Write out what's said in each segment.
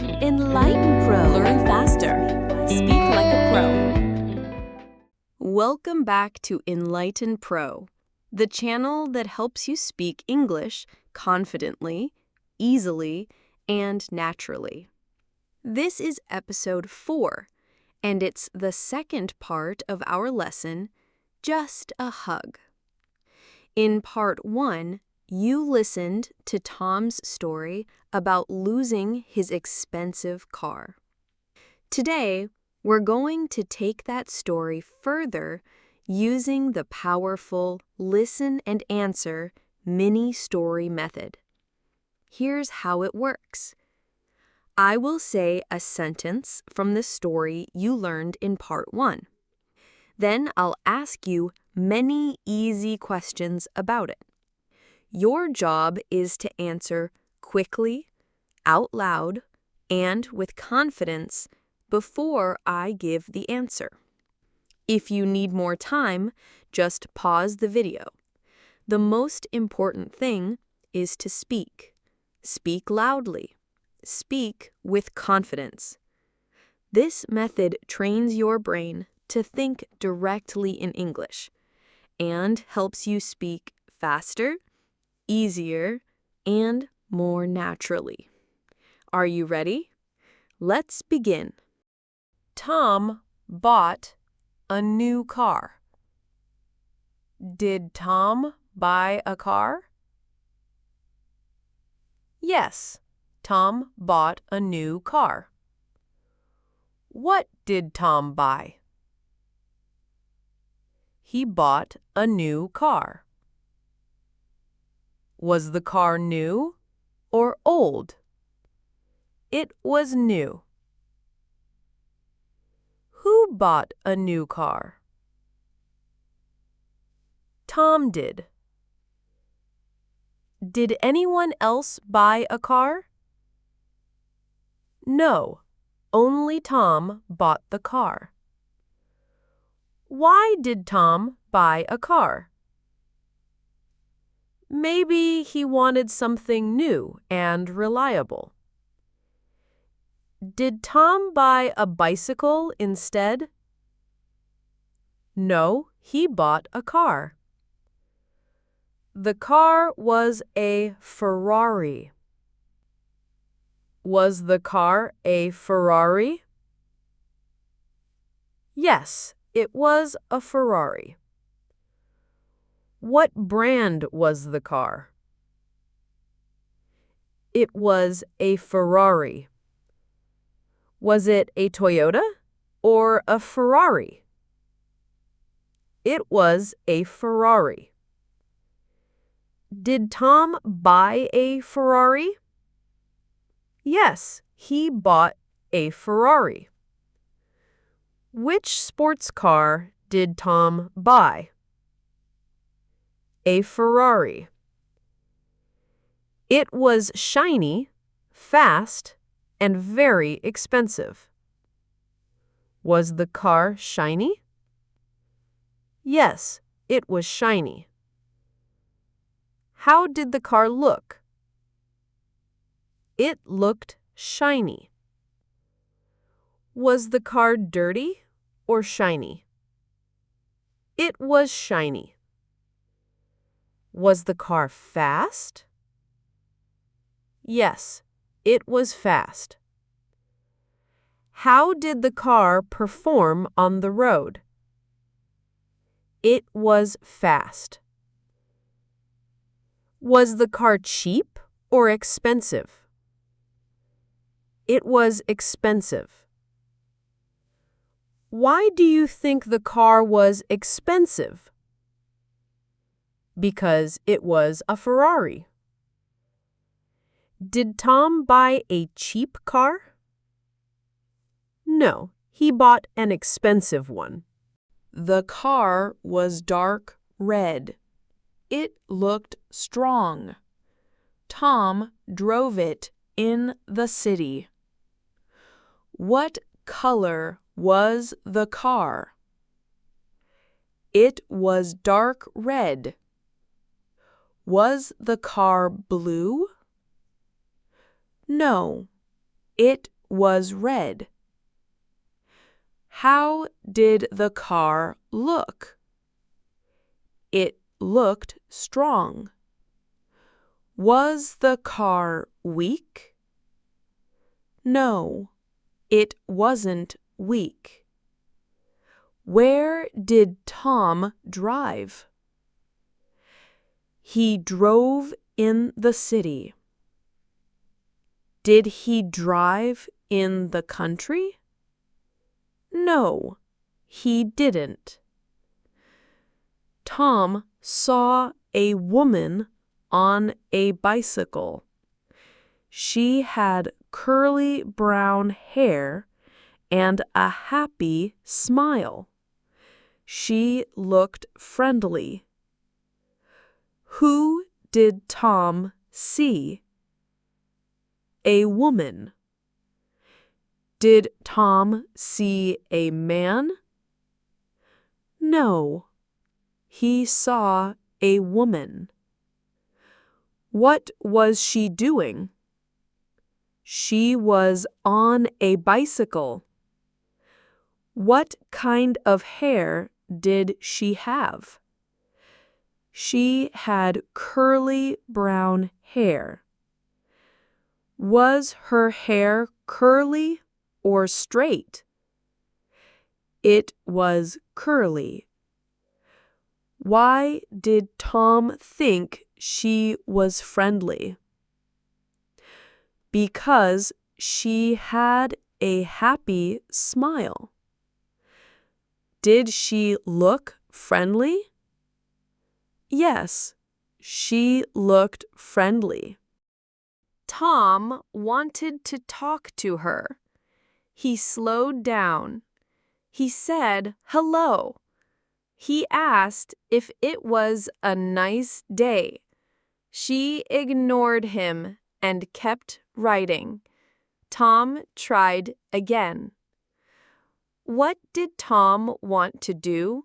Enlighten Pro. Learn faster. Speak like a pro. Welcome back to Enlighten Pro, the channel that helps you speak English confidently, easily, and naturally. This is episode 4, and it's the second part of our lesson, Just a Hug. In part 1, you listened to Tom's story about losing his expensive car. Today, we're going to take that story further using the powerful listen and answer mini story method. Here's how it works. I will say a sentence from the story you learned in part 1. Then I'll ask you many easy questions about it. Your job is to answer quickly, out loud, and with confidence before I give the answer. If you need more time, just pause the video. The most important thing is to speak. Speak loudly. Speak with confidence. This method trains your brain to think directly in English and helps you speak faster, easier, and more naturally. Are you ready? Let's begin. Tom bought a new car. Did Tom buy a car? Yes, Tom bought a new car. What did Tom buy? He bought a new car. Was the car new or old? It was new. Who bought a new car? Tom did. Did anyone else buy a car? No, only Tom bought the car. Why did Tom buy a car? Maybe he wanted something new and reliable. Did Tom buy a bicycle instead? No, he bought a car. The car was a Ferrari. Was the car a Ferrari? Yes, it was a Ferrari. What brand was the car? It was a Ferrari. Was it a Toyota or a Ferrari? It was a Ferrari. Did Tom buy a Ferrari? Yes, he bought a Ferrari. Which sports car did Tom buy? A Ferrari. It was shiny, fast, and very expensive. Was the car shiny? Yes, it was shiny. How did the car look? It looked shiny. Was the car dirty or shiny? It was shiny. Was the car fast? Yes, it was fast. How did the car perform on the road? It was fast. Was the car cheap or expensive? It was expensive. Why do you think the car was expensive? Because it was a Ferrari. Did Tom buy a cheap car? No, he bought an expensive one. The car was dark red. It looked strong. Tom drove it in the city. What color was the car? It was dark red. Was the car blue? No, it was red. How did the car look? It looked strong. Was the car weak? No, it wasn't weak. Where did Tom drive? He drove in the city. Did he drive in the country? No, he didn't. Tom saw a woman on a bicycle. She had curly brown hair and a happy smile. She looked friendly. Who did Tom see? A woman. Did Tom see a man? No, he saw a woman. What was she doing? She was on a bicycle. What kind of hair did she have? She had curly brown hair. Was her hair curly or straight? It was curly. Why did Tom think she was friendly? Because she had a happy smile. Did she look friendly? Yes, she looked friendly. Tom wanted to talk to her. He slowed down. He said hello. He asked if it was a nice day. She ignored him and kept writing. Tom tried again. What did Tom want to do?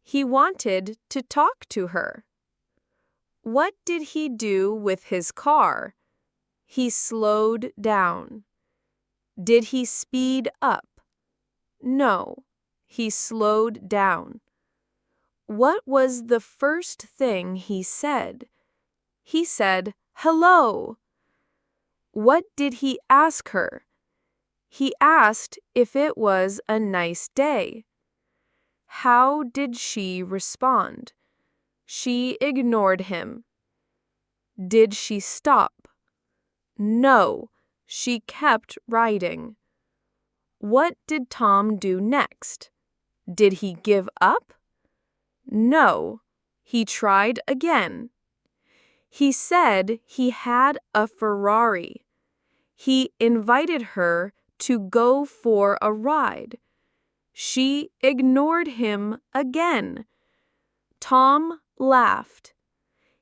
He wanted to talk to her. What did he do with his car? He slowed down. Did he speed up? No, he slowed down. What was the first thing he said? He said, "Hello." What did he ask her? He asked if it was a nice day. How did she respond? She ignored him. Did she stop? No, she kept writing. What did Tom do next? Did he give up? No, he tried again. He said he had a Ferrari. He invited her to go for a ride. She ignored him again. Tom laughed.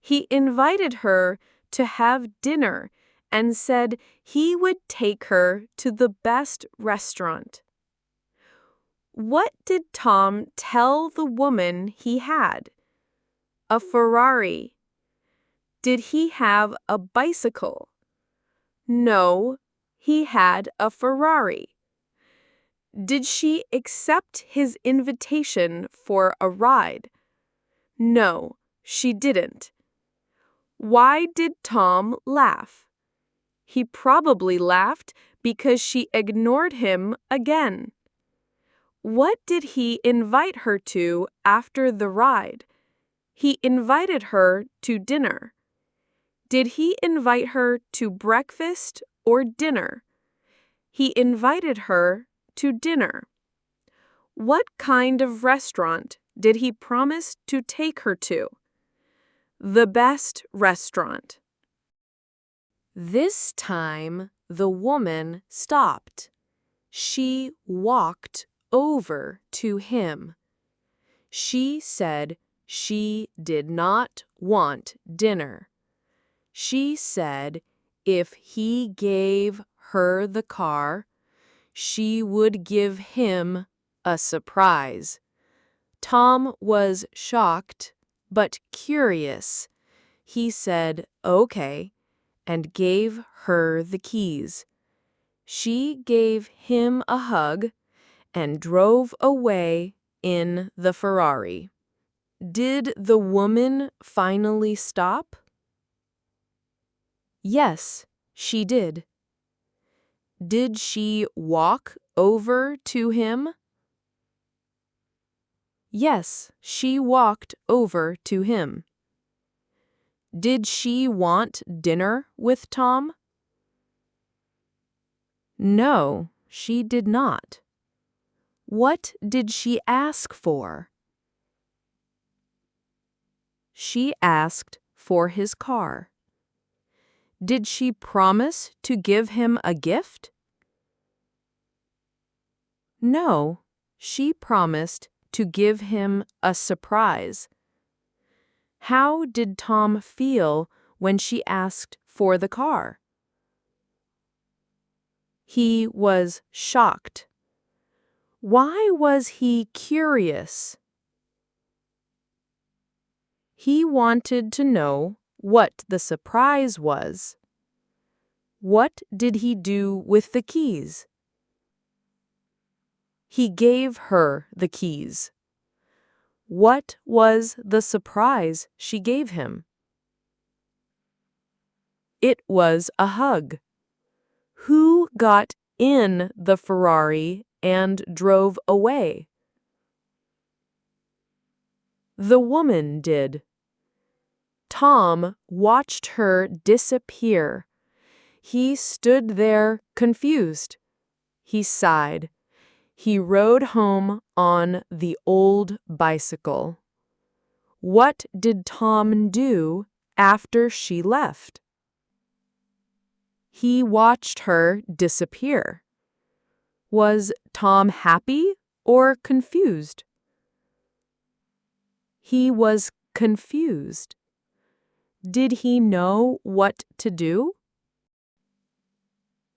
He invited her to have dinner and said he would take her to the best restaurant. What did Tom tell the woman he had? A Ferrari. Did he have a bicycle? No, he had a Ferrari. Did she accept his invitation for a ride? No, she didn't. Why did Tom laugh? He probably laughed because she ignored him again. What did he invite her to after the ride? He invited her to dinner. Did he invite her to breakfast or dinner? He invited her to dinner. What kind of restaurant did he promise to take her to? The best restaurant. This time, the woman stopped. She walked over to him. She said she did not want dinner. She said if he gave her the car, she would give him a surprise. Tom was shocked but curious. He said, "Okay," and gave her the keys. She gave him a hug and drove away in the Ferrari. Did the woman finally stop? Yes, she did. Did she walk over to him? Yes, she walked over to him. Did she want dinner with Tom? No, she did not. What did she ask for? She asked for his car. Did she promise to give him a gift? No, she promised to give him a surprise. How did Tom feel when she asked for the car? He was shocked. Why was he curious? He wanted to know what the surprise was. What did he do with the keys? He gave her the keys. What was the surprise she gave him? It was a hug. Who got in the Ferrari and drove away? The woman did. Tom watched her disappear. He stood there confused. He sighed. He rode home on the old bicycle. What did Tom do after she left? He watched her disappear. Was Tom happy or confused? He was confused. Did he know what to do?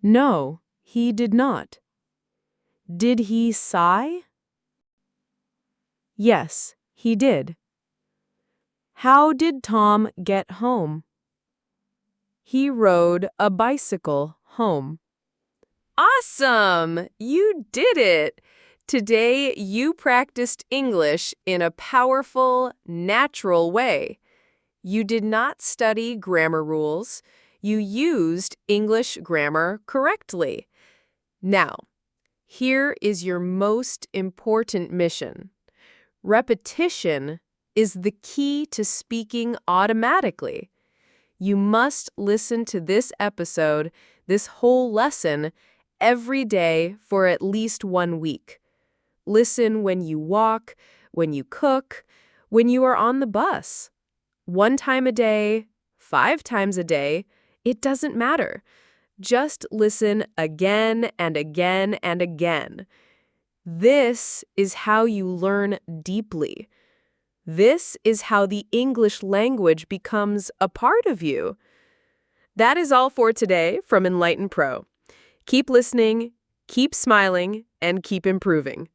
No, he did not. Did he sigh? Yes, he did. How did Tom get home? He rode a bicycle home. Awesome! You did it! Today you practiced English in a powerful, natural way. You did not study grammar rules. You used English grammar correctly. Now, here is your most important mission. Repetition is the key to speaking automatically. You must listen to this episode, this whole lesson, every day for at least 1 week. Listen when you walk, when you cook, when you are on the bus. 1 time a day, 5 times a day, it doesn't matter. Just listen again and again and again. This is how you learn deeply. This is how the English language becomes a part of you. That is all for today from Enlighten Pro. Keep listening, keep smiling, and keep improving.